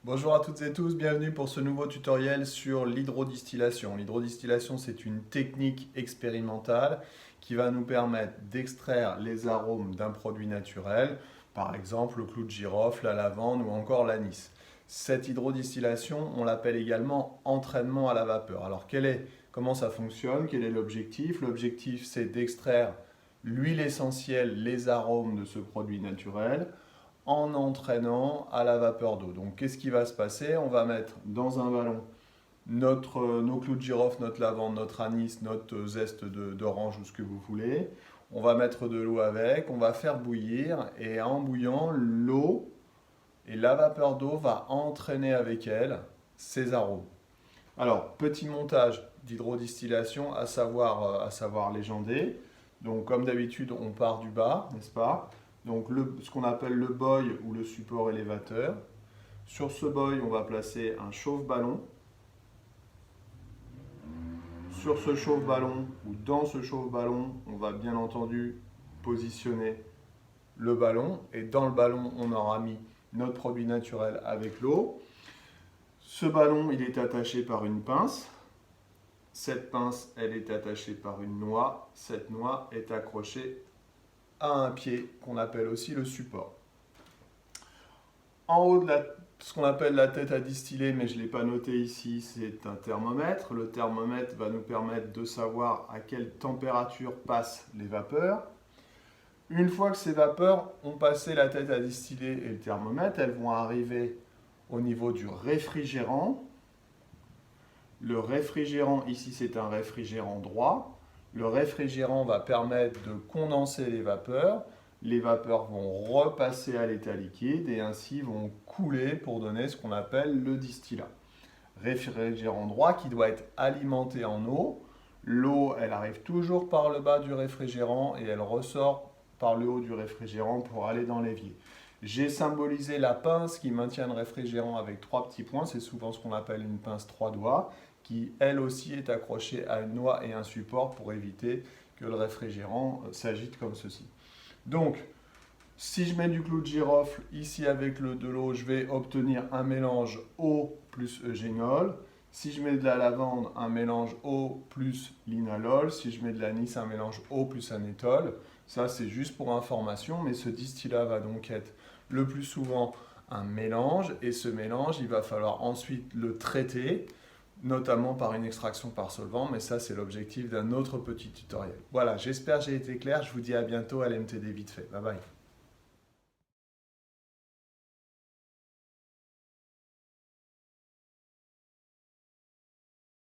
Bonjour à toutes et tous, bienvenue pour ce nouveau tutoriel sur l'hydrodistillation. L'hydrodistillation, c'est une technique expérimentale qui va nous permettre d'extraire les arômes d'un produit naturel, par exemple le clou de girofle, la lavande ou encore l'anis. Cette hydrodistillation, on l'appelle également entraînement à la vapeur. Alors comment ça fonctionne? Quel est l'objectif? L'objectif, c'est d'extraire l'huile essentielle, les arômes de ce produit naturel en entraînant à la vapeur d'eau. Donc qu'est-ce qui va se passer? On va mettre dans un ballon nos clous de girofle, notre lavande, notre anis, notre zeste d'orange ou ce que vous voulez. On va mettre de l'eau avec, on va faire bouillir et en bouillant, l'eau et la vapeur d'eau va entraîner avec elle ces arômes. Alors, petit montage d'hydrodistillation à savoir légendé. Donc, comme d'habitude, on part du bas, n'est-ce pas? Donc, ce qu'on appelle le boil ou le support élévateur. Sur ce boil, on va placer un chauffe-ballon. Sur ce chauffe-ballon ou dans ce chauffe-ballon, on va bien entendu positionner le ballon. Et dans le ballon, on aura mis notre produit naturel avec l'eau. Ce ballon, il est attaché par une pince. Cette pince, elle est attachée par une noix. Cette noix est accrochée à un pied qu'on appelle aussi le support. En haut de ce qu'on appelle la tête à distiller, mais je ne l'ai pas noté ici, c'est un thermomètre. Le thermomètre va nous permettre de savoir à quelle température passent les vapeurs. Une fois que ces vapeurs ont passé la tête à distiller et le thermomètre, elles vont arriver au niveau du réfrigérant. Le réfrigérant, ici, c'est un réfrigérant droit. Le réfrigérant va permettre de condenser les vapeurs. Les vapeurs vont repasser à l'état liquide et ainsi vont couler pour donner ce qu'on appelle le distillat. Réfrigérant droit qui doit être alimenté en eau. L'eau, elle arrive toujours par le bas du réfrigérant et elle ressort par le haut du réfrigérant pour aller dans l'évier. J'ai symbolisé la pince qui maintient le réfrigérant avec 3 petits points. C'est souvent ce qu'on appelle une pince 3 doigts qui, elle aussi, est accrochée à une noix et un support pour éviter que le réfrigérant s'agite comme ceci. Donc, si je mets du clou de girofle ici avec de l'eau, je vais obtenir un mélange eau plus eugénol. Si je mets de la lavande, un mélange eau plus linalol. Si je mets de l'anis, un mélange eau plus anétol. Ça, c'est juste pour information, mais ce distillat va donc être le plus souvent un mélange. Et ce mélange, il va falloir ensuite le traiter, notamment par une extraction par solvant, mais ça, c'est l'objectif d'un autre petit tutoriel. Voilà, j'espère que j'ai été clair. Je vous dis à bientôt à l'MTD vite fait. Bye bye.